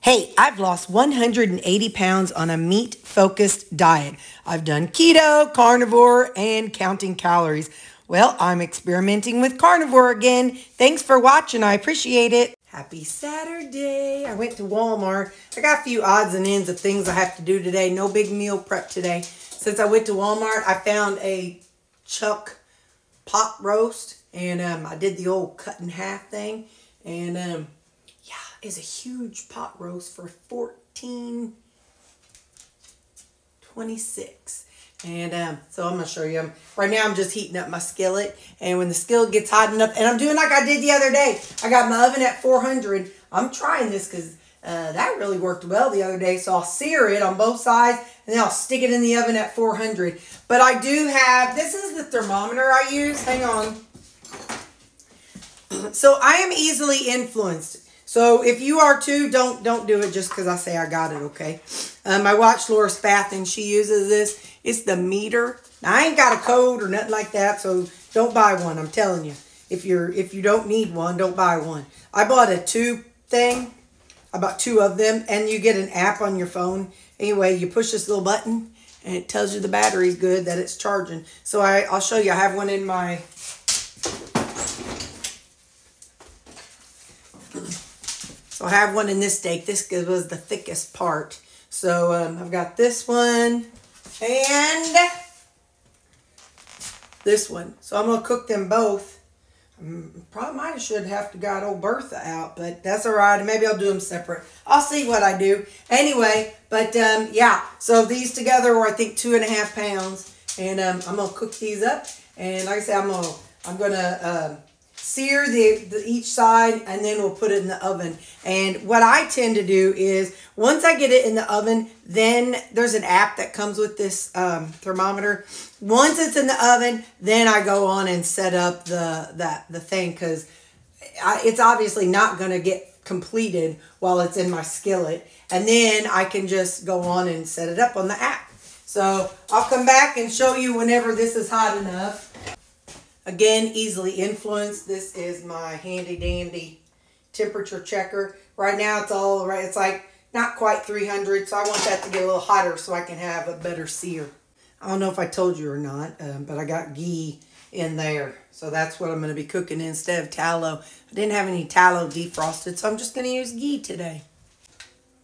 Hey, I've lost 180 pounds on a meat-focused diet. I've done keto, carnivore, and counting calories. Well, I'm experimenting with carnivore again. Thanks for watching. I appreciate it. Happy Saturday. I went to Walmart. I got a few odds and ends of things I have to do today. No big meal prep today. Since I went to Walmart, I found a chuck pot roast. And I did the old cut in half thing. And yeah, it's a huge pot roast for $14.26. And so I'm going to show you. Right now I'm just heating up my skillet. And when the skillet gets hot enough, and I'm doing like I did the other day. I got my oven at 400. I'm trying this because that really worked well the other day. So I'll sear it on both sides. And then I'll stick it in the oven at 400. But I do have, this is the thermometer I use. Hang on. So I am easily influenced. So if you are too, don't do it just because I say I got it, okay? I watched Laura Spath and she uses this. It's the meter. Now I ain't got a code or nothing like that, so don't buy one. I'm telling you, if you don't need one, don't buy one. I bought a tube thing. I bought two of them, and you get an app on your phone. Anyway, you push this little button, and it tells you the battery's good, that it's charging. So I'll show you. I have one in my. So I have one in this steak. This was the thickest part. So I've got this one and this one. So I'm going to cook them both. Probably should have to got old Bertha out, but that's all right. Maybe I'll do them separate. I'll see what I do. Anyway, but yeah. So these together were, I think, 2.5 pounds. And I'm going to cook these up. And like I said, I'm going to sear each side, and then we'll put it in the oven. And what I tend to do is once I get it in the oven, then there's an app that comes with this thermometer. Once it's in the oven, then I go on and set up the thing, because it's obviously not going to get completed while it's in my skillet. And then I can just go on and set it up on the app. So I'll come back and show you whenever this is hot enough. Again, easily influenced. This is my handy dandy temperature checker. Right now it's all right. It's like not quite 300. So I want that to get a little hotter so I can have a better sear. I don't know if I told you or not, but I got ghee in there. So that's what I'm going to be cooking instead of tallow. I didn't have any tallow defrosted, so I'm just going to use ghee today.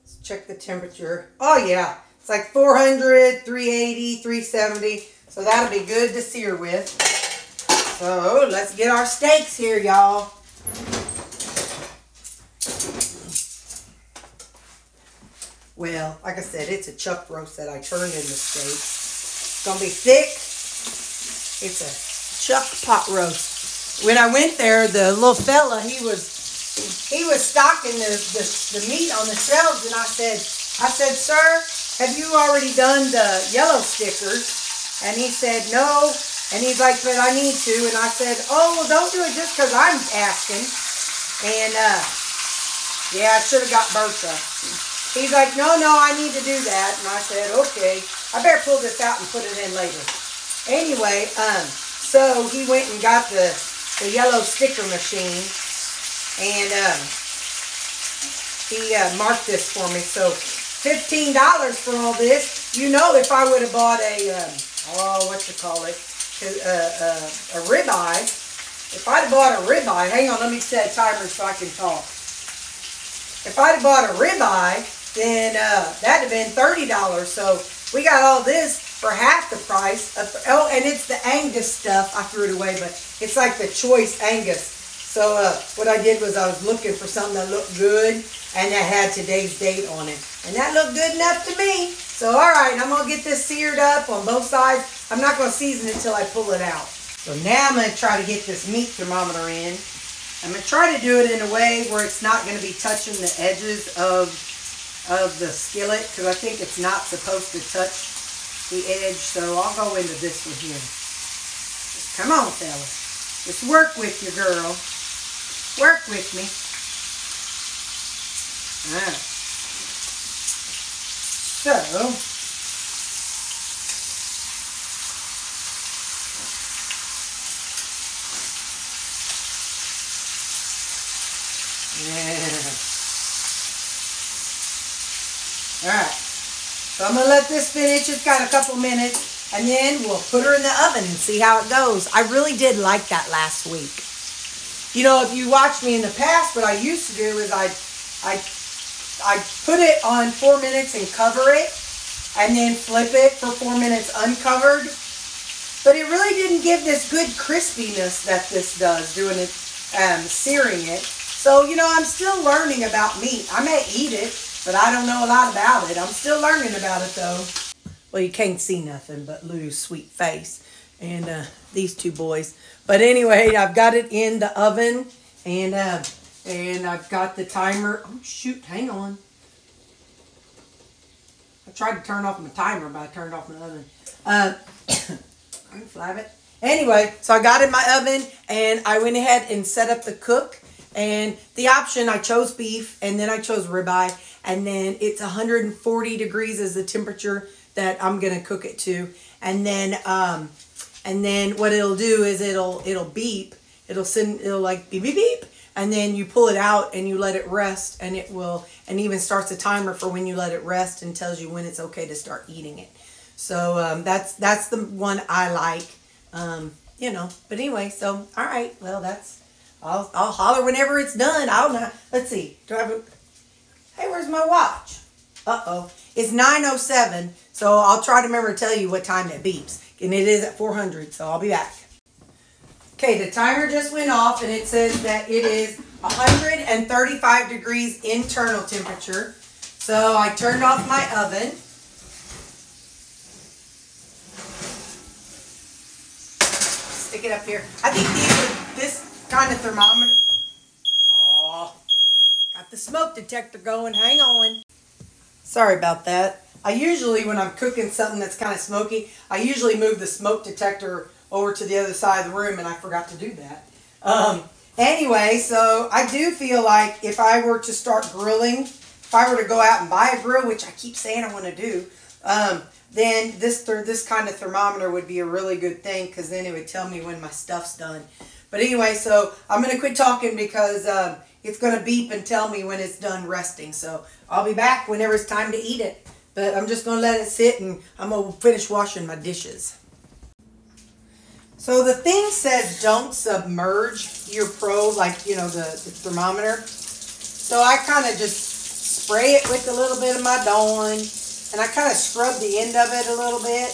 Let's check the temperature. Oh yeah, it's like 400, 380, 370. So that'll be good to sear with. So let's get our steaks here, y'all. Well, like I said, it's a chuck roast that I turned into steak. It's going to be thick. It's a chuck pot roast. When I went there, the little fella, he was stocking the meat on the shelves, and I said, sir, have you already done the yellow stickers? And he said, no. And he's like, but I need to. And I said, oh, well, don't do it just because I'm asking. And, yeah, I should have got Bertha. He's like, no, I need to do that. And I said, okay. I better pull this out and put it in later. Anyway, so he went and got the yellow sticker machine. And he marked this for me. So $15 for all this. You know, if I would have bought a, a ribeye. If I'd have bought a ribeye, hang on, let me set a timer so I can talk. If I'd have bought a ribeye, then that'd have been $30. So we got all this for half the price. Oh, and it's the Angus stuff. I threw it away, but it's like the choice Angus. So what I did was I was looking for something that looked good and that had today's date on it. And that looked good enough to me. So all right, I'm going to get this seared up on both sides. I'm not going to season it until I pull it out. So now I'm going to try to get this meat thermometer in. I'm going to try to do it in a way where it's not going to be touching the edges of the skillet, because I think it's not supposed to touch the edge. So I'll go into this one here. Just come on, fella. Just work with you, girl. Work with me. All right. So yeah. Alright. So I'm going to let this finish. It's got a couple minutes. And then we'll put her in the oven and see how it goes. I really did like that last week. You know, if you watched me in the past, what I used to do is I'd put it on 4 minutes and cover it. And then flip it for 4 minutes uncovered. But it really didn't give this good crispiness that this does, doing it, searing it. So, you know, I'm still learning about meat. I may eat it, but I don't know a lot about it. I'm still learning about it, though. Well, you can't see nothing but Lou's sweet face and these two boys. But anyway, I've got it in the oven, and I've got the timer. Oh, shoot, hang on. I tried to turn off my timer, but I turned off my oven. I can flab it. Anyway, so I got in my oven, and I went ahead and set up the cook. And the option, I chose beef, and then I chose ribeye. And then it's 140 degrees is the temperature that I'm going to cook it to. And then what it'll do is it'll beep. It'll like beep, beep, beep. And then you pull it out and you let it rest, and it will, and even starts a timer for when you let it rest and tells you when it's okay to start eating it. So that's the one I like, you know. But anyway, so all right, well I'll holler whenever it's done. I don't know. Let's see. Do I have a? Hey, where's my watch? Uh-oh, it's 9:07. So I'll try to remember to tell you what time it beeps, and it is at 400. So I'll be back. Okay, the timer just went off, and it says that it is 135 degrees internal temperature. So I turned off my oven. Stick it up here. I think this kind of thermometer. Oh, got the smoke detector going. Hang on. Sorry about that. I usually, when I'm cooking something that's kind of smoky, I usually move the smoke detector over to the other side of the room, and I forgot to do that. Anyway, so I do feel like if I were to start grilling, if I were to go out and buy a grill, which I keep saying I want to do, then this kind of thermometer would be a really good thing, because then it would tell me when my stuff's done. But anyway, so I'm going to quit talking because it's going to beep and tell me when it's done resting. So I'll be back whenever it's time to eat it. But I'm just going to let it sit, and I'm going to finish washing my dishes. So the thing says don't submerge your probe, like, you know, the thermometer. So I kind of just spray it with a little bit of my Dawn, and I kind of scrub the end of it a little bit,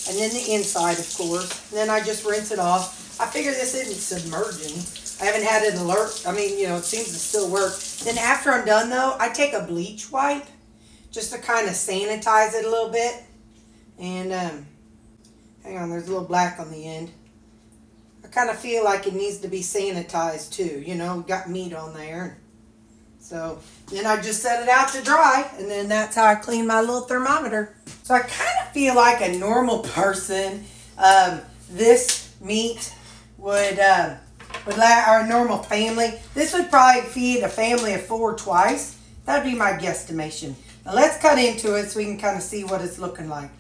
and then the inside, of course. And then I just rinse it off. I figure this isn't submerging. I haven't had it alert. I mean, you know, it seems to still work. Then after I'm done, though, I take a bleach wipe just to kind of sanitize it a little bit. And, hang on, there's a little black on the end. I kind of feel like it needs to be sanitized too, you know, got meat on there. So then I just set it out to dry, and then that's how I clean my little thermometer. So I kind of feel like a normal person, this meat would or a normal family, this would probably feed a family of 4 twice. That would be my guesstimation. Now let's cut into it so we can kind of see what it's looking like.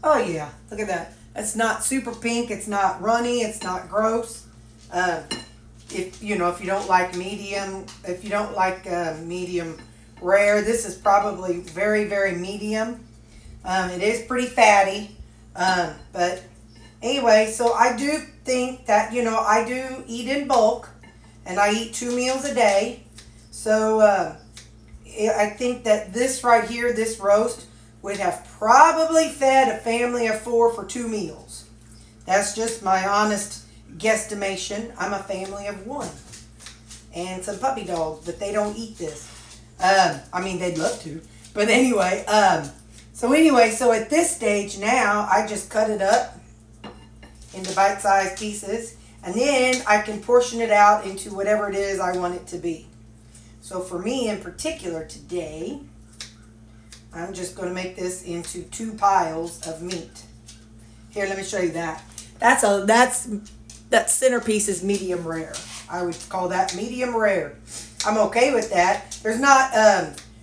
Oh yeah, look at that. It's not super pink. It's not runny. It's not gross. If you don't like medium, medium rare, this is probably very, very medium. It is pretty fatty. But anyway, so I do think that, you know, I do eat in bulk, and I eat 2 meals a day. So I think that this right here, this roast, would have probably fed a family of 4 for 2 meals. That's just my honest guesstimation. I'm a family of 1. And some puppy dogs, but they don't eat this. I mean, they'd love to. But anyway, so at this stage now, I just cut it up into bite-sized pieces. And then I can portion it out into whatever it is I want it to be. So for me in particular today, I'm just going to make this into 2 piles of meat. Here, let me show you that. That centerpiece is medium rare. I would call that medium rare. I'm okay with that. There's not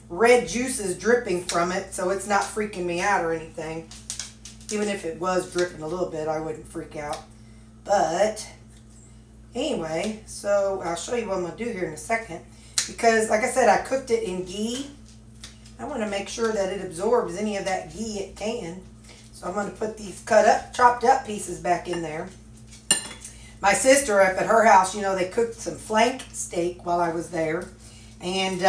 red juices dripping from it, so it's not freaking me out or anything. Even if it was dripping a little bit, I wouldn't freak out. But anyway, so I'll show you what I'm going to do here in a second. Because, like I said, I cooked it in ghee. I want to make sure that it absorbs any of that ghee it can. So I'm going to put these chopped up pieces back in there. My sister up at her house, you know, they cooked some flank steak while I was there. And,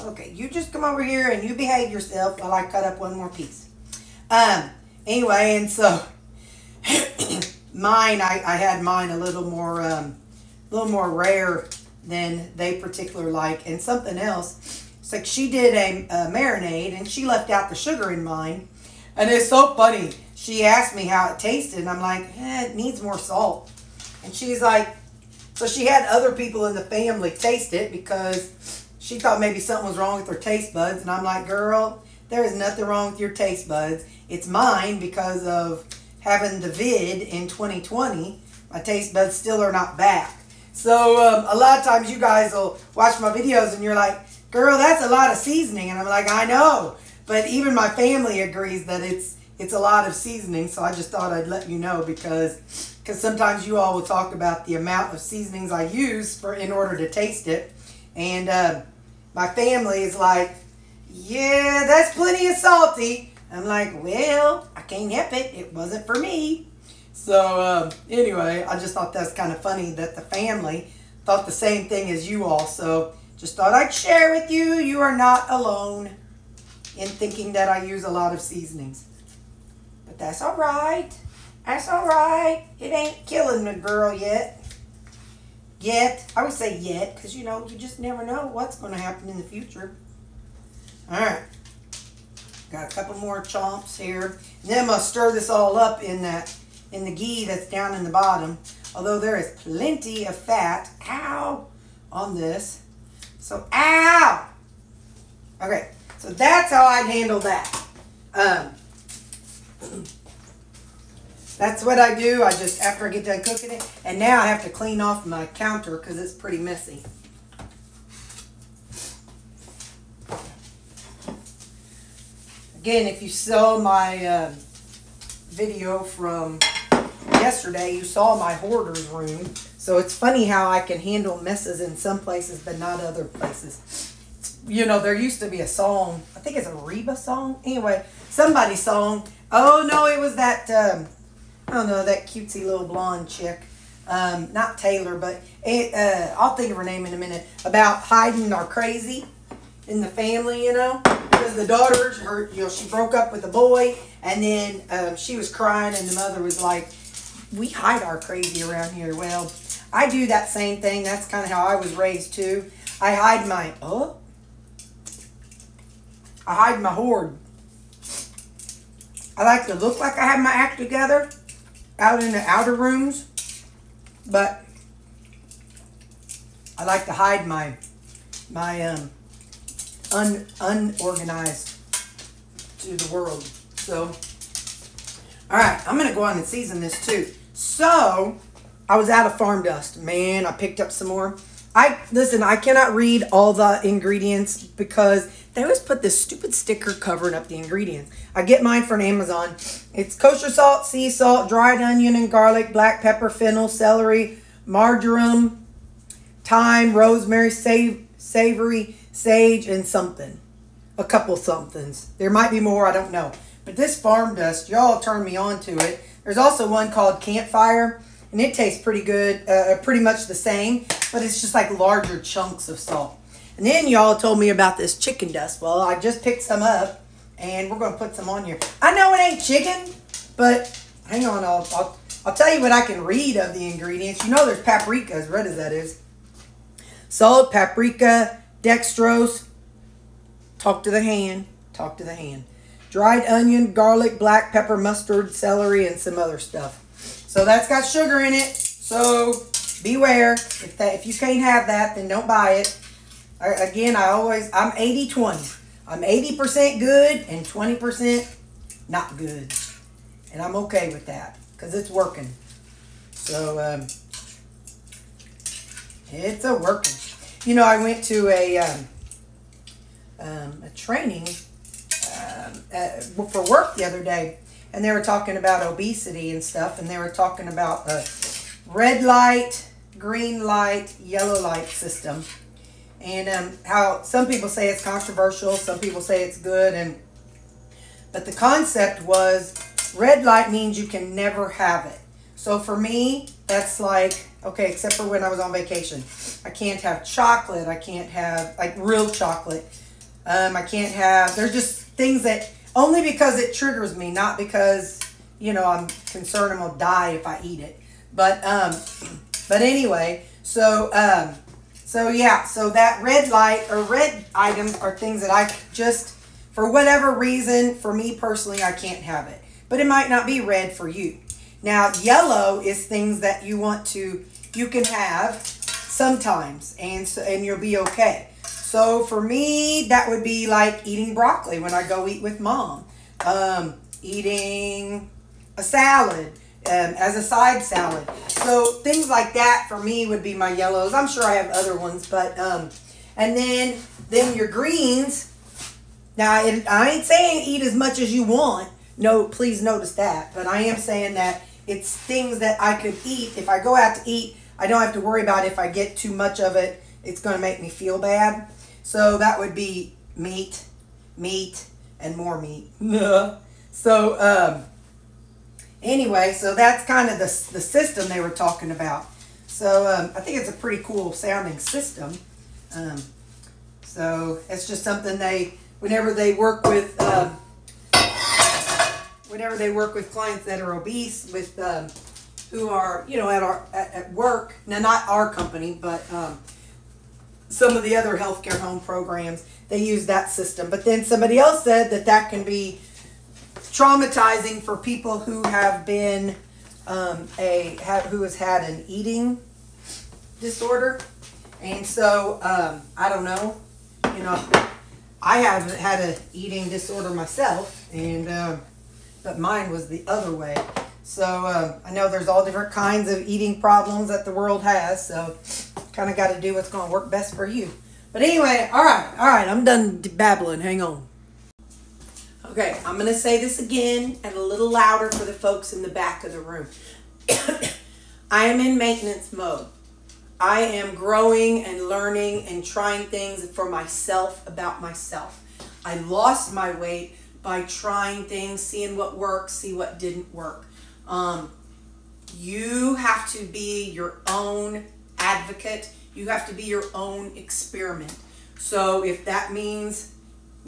okay, you just come over here and you behave yourself while I cut up one more piece. Anyway, and so mine, I had mine a little more rare than they particularly like. And something else, it's like she did a marinade and she left out the sugar in mine. And it's so funny. She asked me how it tasted, and I'm like, it needs more salt. And she's like, so she had other people in the family taste it because she thought maybe something was wrong with her taste buds. And I'm like, girl, there is nothing wrong with your taste buds. It's mine because of having the vid in 2020. My taste buds still are not back. So a lot of times you guys will watch my videos and you're like, girl, that's a lot of seasoning. And I'm like, I know. But even my family agrees that it's a lot of seasoning. So I just thought I'd let you know because sometimes you all will talk about the amount of seasonings I use in order to taste it. And my family is like, yeah, that's plenty of salty. I'm like, well, I can't help it. It wasn't for me. So anyway, I just thought that's kind of funny that the family thought the same thing as you all. So just thought I'd share with you. You are not alone in thinking that I use a lot of seasonings. But that's all right. That's all right. It ain't killing the girl yet. Yet. I would say yet because, you know, you just never know what's going to happen in the future. All right. Got a couple more chomps here. And then I'm going to stir this all up in the ghee that's down in the bottom. Although there is plenty of fat, ow, on this. So, ow! Okay, so that's how I'd handle that. That's what I do. I just, after I get done cooking it, and now I have to clean off my counter because it's pretty messy. Again, if you saw my video from yesterday, you saw my hoarder's room. So it's funny how I can handle messes in some places but not other places. You know, there used to be a song, I think it's a Reba song. Anyway, somebody's song. Oh no, it was that, I don't know, that cutesy little blonde chick. Not Taylor, but I'll think of her name in a minute. About hiding our crazy in the family, you know. Because the daughter, you know, she broke up with the boy, and then she was crying, and the mother was like, we hide our crazy around here. Well, I do that same thing. That's kind of how I was raised too. I hide my hoard. I like to look like I have my act together out in the outer rooms, but I like to hide my unorganized to the world. So, all right, I'm gonna go on and season this too. So, I was out of farm dust. Man, I picked up some more. Listen, I cannot read all the ingredients because they always put this stupid sticker covering up the ingredients. I get mine from Amazon. It's kosher salt, sea salt, dried onion and garlic, black pepper, fennel, celery, marjoram, thyme, rosemary, savory, sage, and something. A couple somethings. There might be more, I don't know. But this farm dust, y'all turned me on to it. There's also one called Campfire, and it tastes pretty good, pretty much the same, but it's just like larger chunks of salt. And then y'all told me about this chicken dust. Well, I just picked some up, and we're going to put some on here. I know it ain't chicken, but hang on, I'll tell you what I can read of the ingredients. You know there's paprika, as red as that is. Salt, paprika, dextrose, talk to the hand, dried onion, garlic, black pepper, mustard, celery, and some other stuff. So that's got sugar in it, so beware. If you can't have that, then don't buy it. Again, I'm 80-20. I'm 80% good and 20% not good. And I'm okay with that because it's working. So, it's a working. You know, I went to a training for work the other day, and they were talking about obesity and stuff, and they were talking about the red light, green light, yellow light system. And how some people say it's controversial, some people say it's good, but the concept was red light means you can never have it. So for me, that's like, okay, except for when I was on vacation. I can't have chocolate. I can't have, like, real chocolate. I can't have, there's just things that, only because it triggers me, not because, you know, I'm concerned I'm going to die if I eat it. But anyway, so yeah, so that red light or red items are things that I just, for whatever reason, for me personally, I can't have it. But it might not be red for you. Now, yellow is things that you want to, you can have sometimes, and you'll be okay. So for me, that would be like eating broccoli when I go eat with mom. Eating a salad as a side salad. So things like that for me would be my yellows. I'm sure I have other ones, but and then your greens. Now, I ain't saying eat as much as you want. No, please notice that. But I am saying that it's things that I could eat. If I go out to eat, I don't have to worry about if I get too much of it, it's going to make me feel bad. So that would be meat, and more meat. So anyway, so that's kind of the system they were talking about. So I think it's a pretty cool sounding system. So it's just something whenever they work with clients that are obese, with who are, you know, at work. Now, not our company, but some of the other healthcare home programs, they use that system. But then somebody else said that can be traumatizing for people who have been who has had an eating disorder. And so I don't know, you know, I have had an eating disorder myself, and but mine was the other way. So I know there's all different kinds of eating problems that the world has, so kind of got to do what's going to work best for you. But anyway, all right, I'm done babbling. Hang on. Okay, I'm going to say this again and a little louder for the folks in the back of the room. I am in maintenance mode. I am growing and learning and trying things for myself, about myself. I lost my weight by trying things, seeing what worked, see what didn't work. You have to be your own advocate. You have to be your own experiment. So if that means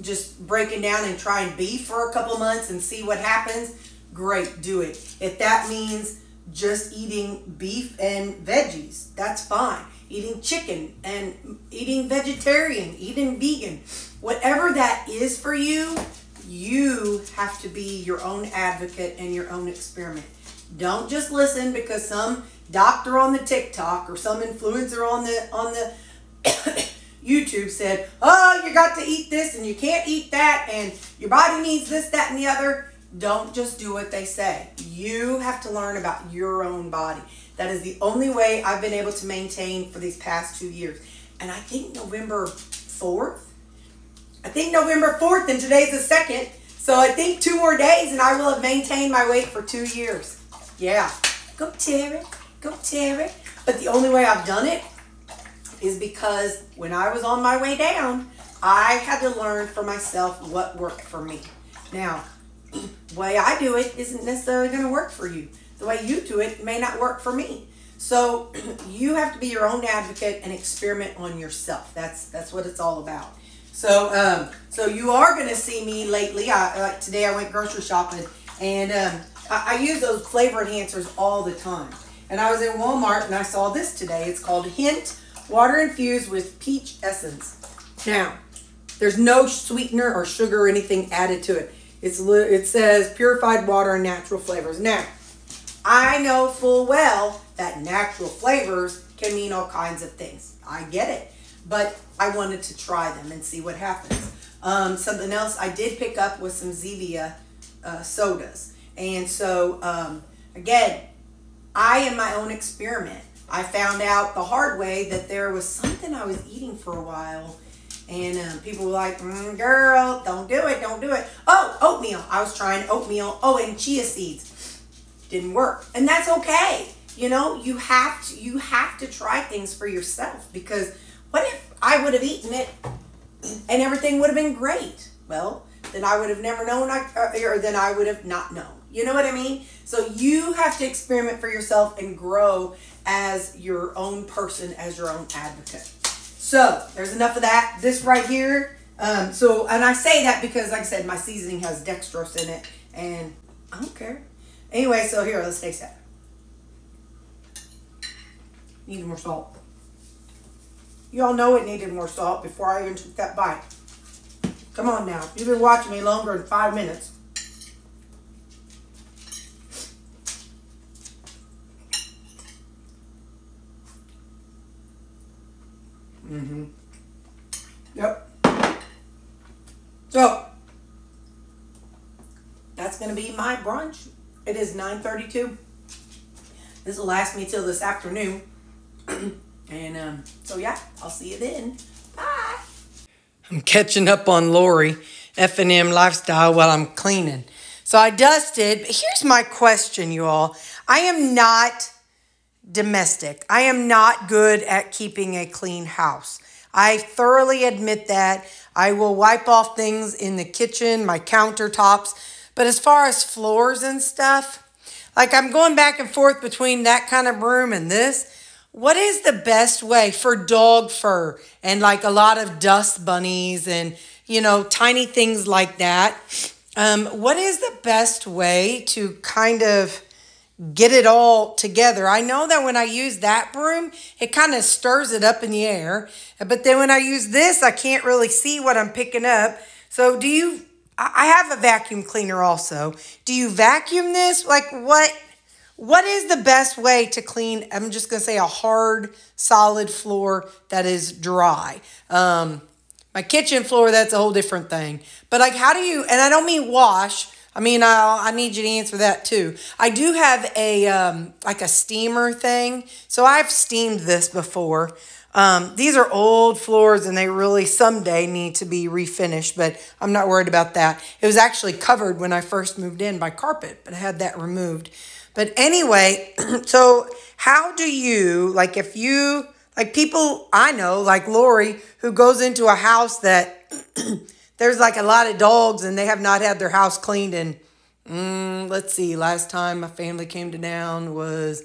just breaking down and trying beef for a couple months and see what happens, great, do it. If that means just eating beef and veggies, that's fine. Eating chicken and eating vegetarian, eating vegan, whatever that is for you, you have to be your own advocate and your own experiment. Don't just listen because some doctor on the TikTok or some influencer on the YouTube said, oh, you got to eat this and you can't eat that and your body needs this, that, and the other. Don't just do what they say. You have to learn about your own body. That is the only way I've been able to maintain for these past 2 years. And I think November 4th, and today's the 2nd. So I think 2 more days and I will have maintained my weight for 2 years. Yeah. Go Terri. Go Terri. But the only way I've done it is because when I was on my way down, I had to learn for myself what worked for me. Now, the way I do it isn't necessarily going to work for you. The way you do it may not work for me. So you have to be your own advocate and experiment on yourself. That's what it's all about. So so you are going to see me lately. Like today I went grocery shopping, and I use those flavor enhancers all the time. And I was in Walmart and I saw this today. It's called Hint Water Infused with Peach Essence. Now, there's no sweetener or sugar or anything added to it. It says purified water and natural flavors. Now, I know full well that natural flavors can mean all kinds of things. I get it. But I wanted to try them and see what happens. Something else I did pick up was some Zevia sodas. And so, again, I am my own experiment. I found out the hard way that there was something I was eating for a while. And people were like, girl, don't do it, don't do it. Oh, oatmeal. I was trying oatmeal. Oh, and chia seeds. Didn't work. And that's okay. You know, you have to try things for yourself, because what if I would have eaten it and everything would have been great. Well, then I would have never known, or then I would have not known. You know what I mean? So you have to experiment for yourself and grow as your own person, as your own advocate. So there's enough of that. This right here. And I say that because, like I said, my seasoning has dextrose in it, and I don't care. Anyway, so here, let's taste that. Needed more salt. You all know it needed more salt before I even took that bite. Come on now. You've been watching me longer than 5 minutes. Yep. So, that's going to be my brunch. It is 9:32. This will last me till this afternoon. And so, yeah, I'll see you then. Bye. I'm catching up on Lori, F&M lifestyle, while I'm cleaning. So I dusted. Here's my question, you all. I am not domestic. I am not good at keeping a clean house. I thoroughly admit that. I will wipe off things in the kitchen, my countertops. But as far as floors and stuff, like I'm going back and forth between that kind of broom and this. What is the best way for dog fur and like a lot of dust bunnies and, you know, tiny things like that? What is the best way to kind of get it all together? I know that when I use that broom, it kind of stirs it up in the air. But then when I use this, I can't really see what I'm picking up. So I have a vacuum cleaner also. Do you vacuum this? Like what is the best way to clean, I'm just going to say, a hard, solid floor that is dry? My kitchen floor, that's a whole different thing. But like, how do you, and I don't mean wash. I mean, I need you to answer that too. I do have like a steamer thing. So I've steamed this before. These are old floors and they really someday need to be refinished, but I'm not worried about that. It was actually covered when I first moved in by carpet, but I had that removed. But anyway, so how do you, like if you, like people I know, like Lori, who goes into a house that there's like a lot of dogs and they have not had their house cleaned in, let's see, last time my family came to town was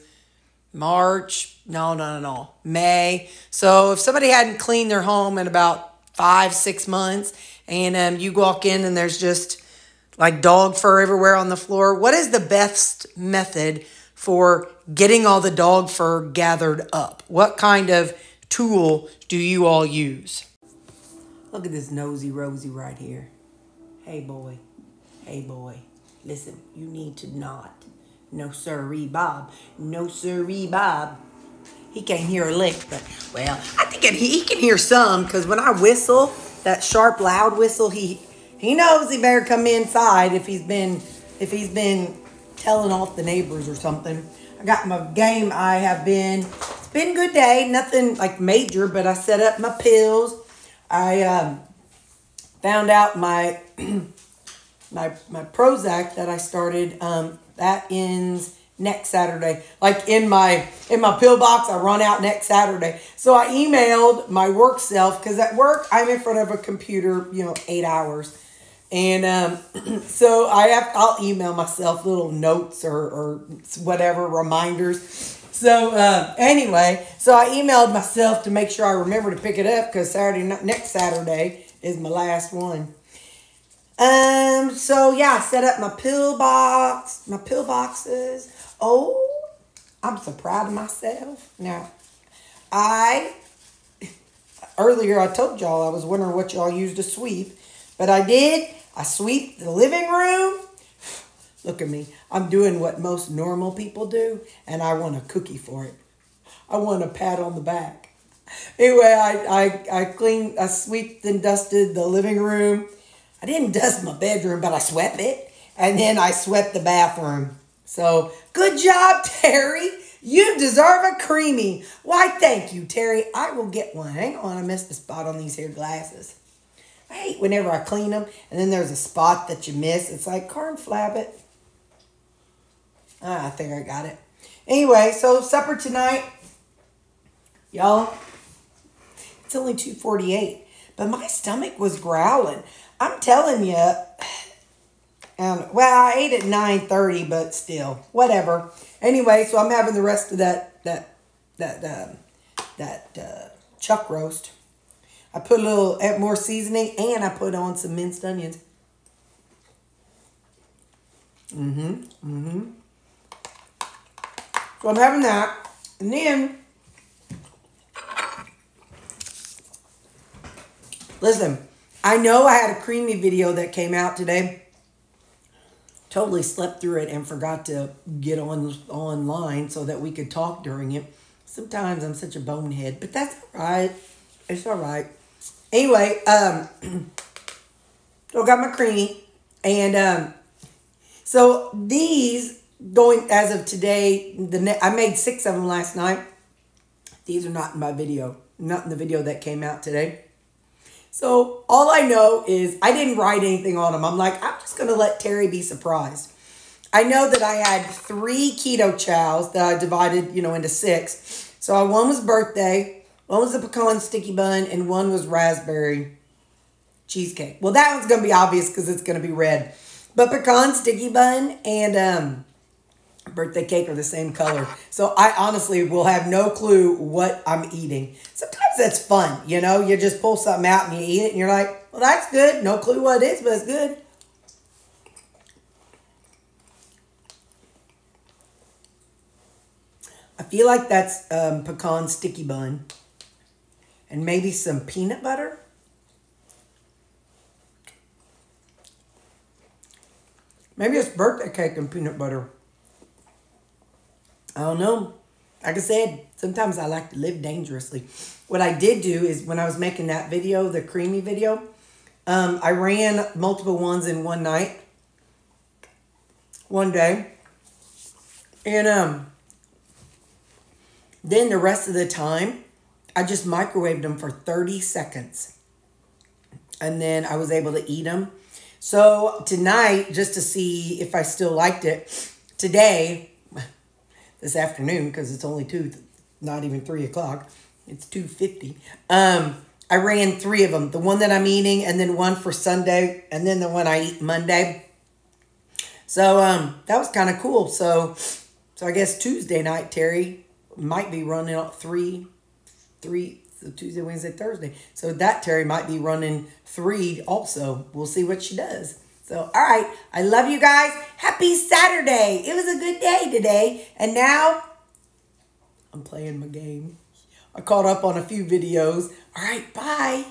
March, no, May. So if somebody hadn't cleaned their home in about 5-6 months and you walk in and there's just like dog fur everywhere on the floor, what is the best method for getting all the dog fur gathered up? What kind of tool do you all use? Look at this nosy Rosie right here. Hey boy, listen, you need to not. No sirree, Bob. No sirree, Bob. He can't hear a lick, but, well, I think he can hear some, because when I whistle, that sharp, loud whistle, he knows he better come inside if he's been telling off the neighbors or something. I got my game. It's been a good day. Nothing like major, but I set up my pills. I found out my my Prozac that I started, that ends next Saturday. Like in my pill box, I run out next Saturday. So I emailed my work self, because at work I'm in front of a computer, 8 hours. And so I'll email myself little notes or whatever, reminders. So anyway, so I emailed myself to make sure I remember to pick it up, because next Saturday is my last one. So yeah, I set up my pill boxes. Oh, I'm so proud of myself. Now, earlier I told y'all I was wondering what y'all used to sweep, but I did. I sweep the living room. Look at me. I'm doing what most normal people do, and I want a cookie for it. I want a pat on the back. Anyway, I sweeped and dusted the living room. I didn't dust my bedroom, but I swept it. And then I swept the bathroom. So, good job, Terry. You deserve a creamy. Why, thank you, Terry. I will get one. Hang on, I missed a spot on these here glasses. I hate whenever I clean them, and then there's a spot that you miss. It's like, corn flab it. I think I got it. Anyway, so supper tonight. Y'all, It's only 2:48. But my stomach was growling. I'm telling you. Well, I ate at 9:30, but still, whatever. Anyway, so I'm having the rest of that chuck roast. I put a little more seasoning, and I put on some minced onions. So I'm having that, and then listen. I know I had a creamy video that came out today. Totally slept through it and forgot to get online so that we could talk during it. Sometimes I'm such a bonehead, but that's all right. It's all right. Anyway, so I got my creamy, and so these going as of today. I made 6 of them last night. These are not in my video, not in the video that came out today. So all I know is I didn't write anything on them. I'm like, I'm just going to let Terry be surprised. I know that I had 3 keto chows that I divided, into 6. So one was birthday, one was the pecan sticky bun, and one was raspberry cheesecake. Well, that one's going to be obvious because it's going to be red. But pecan sticky bun and birthday cake are the same color. So I honestly will have no clue what I'm eating. Sometimes that's fun, you just pull something out and you eat it and you're like, well, that's good. No clue what it is, but it's good. I feel like that's pecan sticky bun and maybe some peanut butter. Maybe it's birthday cake and peanut butter. I don't know. Like I said, sometimes I like to live dangerously. What I did do is when I was making that video, the creamy video, I ran multiple ones in one night, one day. And then the rest of the time, I just microwaved them for 30 seconds. And then I was able to eat them. So tonight, just to see if I still liked it, today, this afternoon, because it's only not even 3 o'clock. It's 2:50. I ran 3 of them. The one that I'm eating, and then one for Sunday, and then the one I eat Monday. So that was kind of cool. So I guess Tuesday night, Terry might be running up 3, so Tuesday, Wednesday, Thursday. So that Terry might be running 3 also. We'll see what she does. So, all right. I love you guys. Happy Saturday. It was a good day today. And now I'm playing my game. I caught up on a few videos. All right. Bye.